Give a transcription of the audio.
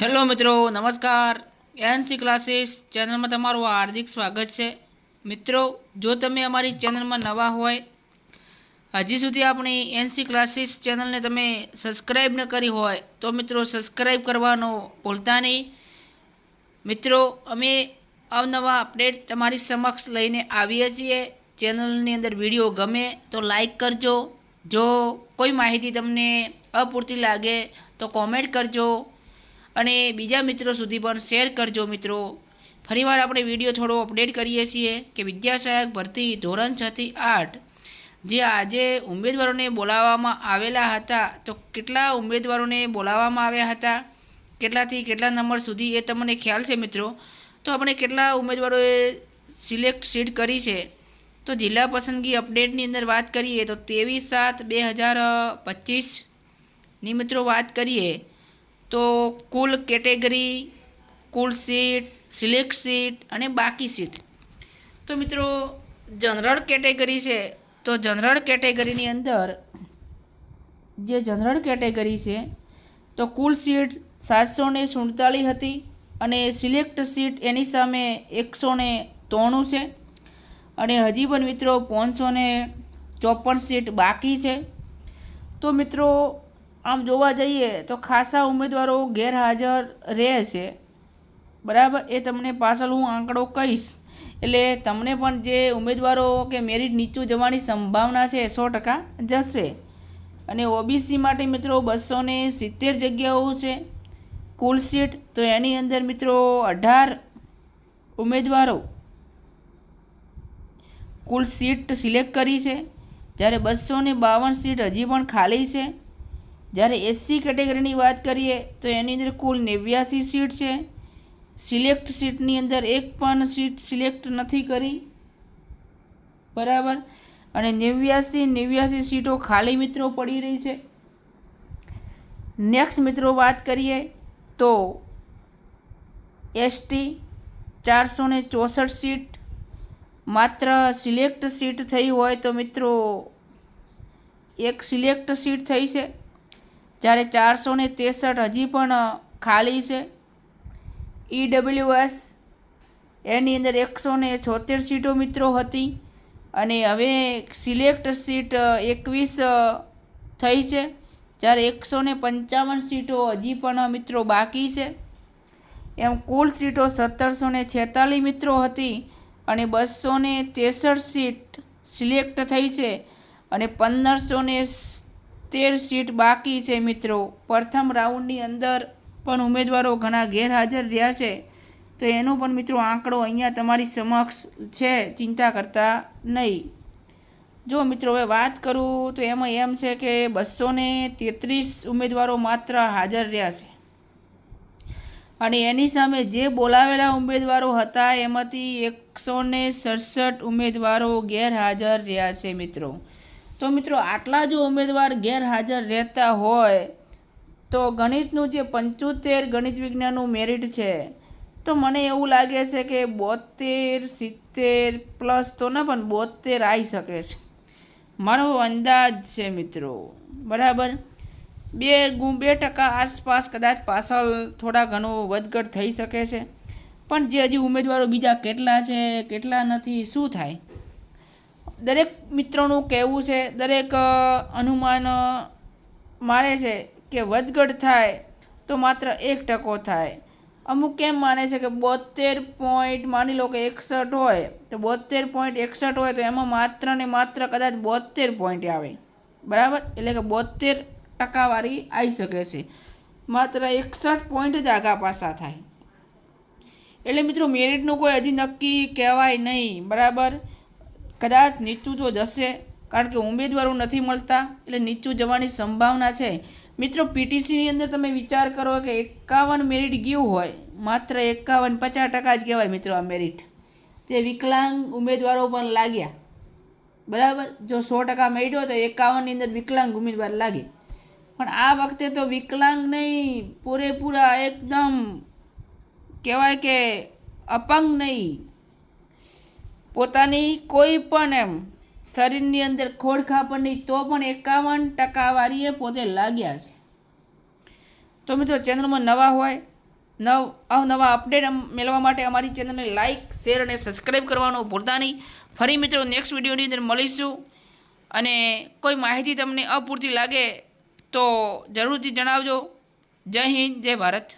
Hello મિત્રો, નમસ્કાર. NC classes ચેનલમાં તમારું હાર્દિક સ્વાગત છે. મિત્રો, જો તમે અમારી ચેનલમાં નવા હોય, હજી સુધી આપણી એનસી ક્લાસીસ ચેનલને તમે સબસ્ક્રાઈબ ન કરી હોય તો મિત્રો સબસ્ક્રાઈબ કરવાનો ભૂલતા નહીં. મિત્રો, અમે અવનવા અપડેટ તમારી સમક્ષ લઈને આવીએ છીએ. ચેનલની અંદર વિડીયો ગમે તો લાઈક કરજો. જો કોઈ માહિતી તમને અપૂરતી લાગે તો કોમેન્ટ કરજો અને બીજા મિત્રો સુધી પણ શેર કરજો. મિત્રો, ફરીવાર આપણે વિડીયો થોડો અપડેટ કરીએ છીએ કે વિદ્યાસહાયક ભરતી ધોરણ 6 થી 8 જે આજે ઉમેદવારોને બોલાવવામાં આવેલા હતા, તો કેટલા ઉમેદવારોને બોલાવવામાં આવ્યા હતા, કેટલાથી કેટલા નંબર સુધી એ તમને ખ્યાલ છે મિત્રો. તો આપણે કેટલા ઉમેદવારોએ સિલેક્ટ સીટ કરી છે, તો જિલ્લા પસંદગી અપડેટની અંદર વાત કરીએ તો 23/7/2025ની મિત્રો વાત કરીએ તો કુલ કેટેગરી, કુલ સીટ, સિલેક્ટ સીટ અને બાકી સીટ. તો મિત્રો, જનરલ કેટેગરી છે, તો જનરલ કેટેગરીની અંદર જે જનરલ કેટેગરી છે તો કુલ સીટ 747 હતી અને સિલેક્ટ સીટ એની સામે 193 છે અને હજી પણ મિત્રો 554 સીટ બાકી છે. તો મિત્રો, આમ જોવા જઈએ તો ખાસા ઉમેદવારો ગેરહાજર રહે છે, બરાબર. એ તમને પાછળ હું આંકડો કહીશ એટલે તમને પણ જે ઉમેદવારો કે મેરિટ નીચું જવાની સંભાવના છે 100% જશે. અને ઓબીસી માટે મિત્રો 270 જગ્યાઓ છે કુલ સીટ, તો એની અંદર મિત્રો 18 ઉમેદવારો કુલ સીટ સિલેક્ટ કરી છે, જ્યારે 252 સીટ હજી પણ ખાલી છે. જ્યારે એસસી કેટેગરીની વાત કરીએ તો એની અંદર કુલ 89 સીટ છે. સિલેક્ટ સીટની અંદર એક પણ સીટ સિલેક્ટ નથી કરી, બરાબર. અને 89 સીટો ખાલી મિત્રો પડી રહી છે. નેક્સ્ટ મિત્રો વાત કરીએ તો એસટી 464 સીટ, માત્ર સિલેક્ટ સીટ થઈ હોય તો મિત્રો એક સિલેક્ટ સીટ થઈ છે, જ્યારે 463 હજી પણ ખાલી છે. ઈડબ્લ્યુએસ એની અંદર 176 સીટો મિત્રો હતી અને હવે સિલેક્ટ સીટ 21 થઈ છે, જ્યારે 155 સીટો હજી પણ મિત્રો બાકી છે. એમ કુલ સીટો 1746 મિત્રો હતી અને 263 સીટ સિલેક્ટ થઈ છે અને 1513 સીટ બાકી છે મિત્રો. પ્રથમ રાઉન્ડની અંદર પણ ઉમેદવારો ઘણા ગેરહાજર રહ્યા છે, તો એનો પણ મિત્રો આંકડો અહીંયા તમારી સમક્ષ છે, ચિંતા કરતા નહીં. જો મિત્રો હવે વાત કરું તો એમાં એમ છે કે 233 ઉમેદવારો માત્ર હાજર રહ્યા છે અને એની સામે જે બોલાવેલા ઉમેદવારો હતા એમાંથી 167 ઉમેદવારો ગેરહાજર રહ્યા છે મિત્રો. તો મિત્રો, આટલા જો ઉમેદવાર ગેરહાજર રહેતા હોય તો ગણિતનું જે 75 ગણિત વિજ્ઞાનનું મેરિટ છે, તો મને એવું લાગે છે કે 72-70 પ્લસ તો ના પણ 72 આવી શકે છે, મારો અંદાજ છે મિત્રો, બરાબર. 2% આસપાસ કદાચ પાછળ થોડા ઘણું વધઘટ થઈ શકે છે, પણ જે હજી ઉમેદવારો બીજા કેટલા છે કેટલા નથી શું થાય, દરેક મિત્રોનું કહેવું છે, દરેક અનુમાન મારે છે કે વધઘટ થાય તો માત્ર 1% થાય. અમુક કેમ માને છે કે 72 પોઈન્ટ, માની લો કે 61 હોય તો 72.61 હોય તો એમાં માત્ર ને માત્ર કદાચ 72 પોઈન્ટ આવે, બરાબર. એટલે કે 72% વાળી આવી શકે છે, માત્ર 61 પોઈન્ટ જ આગા પાછા થાય. એટલે મિત્રો, મેરિટનું કોઈ હજી નક્કી કહેવાય નહીં, બરાબર. કદાચ નીચું તો જશે, કારણ કે ઉમેદવારો નથી મળતા એટલે નીચું જવાની સંભાવના છે મિત્રો. પીટીસીની અંદર તમે વિચાર કરો કે 51 મેરિટ ગયું હોય, માત્ર 51-50% જ કહેવાય મિત્રો આ મેરિટ. તે વિકલાંગ ઉમેદવારો પણ લાગ્યા, બરાબર. જો 100% મેળ્યો તો 51ની અંદર વિકલાંગ ઉમેદવાર લાગે, પણ આ વખતે તો વિકલાંગ નહીં, પૂરેપૂરા એકદમ કહેવાય કે અપંગ નહીં, પોતાની કોઈ પણ એમ શરીરની અંદર ખોડખાપણ નહીં તો પણ 51% વાળીએ પોતે લાગ્યા છે. તો મિત્રો, ચેનલમાં નવા હોય અવનવા અપડેટ મેળવવા માટે અમારી ચેનલને લાઇક શેર અને સબસ્ક્રાઈબ કરવાનું ભૂલતા નહીં. ફરી મિત્રો નેક્સ્ટ વિડીયોની અંદર મળીશું. અને કોઈ માહિતી તમને અપૂરતી લાગે તો જરૂરથી જણાવજો. જય હિન્દ, જય ભારત.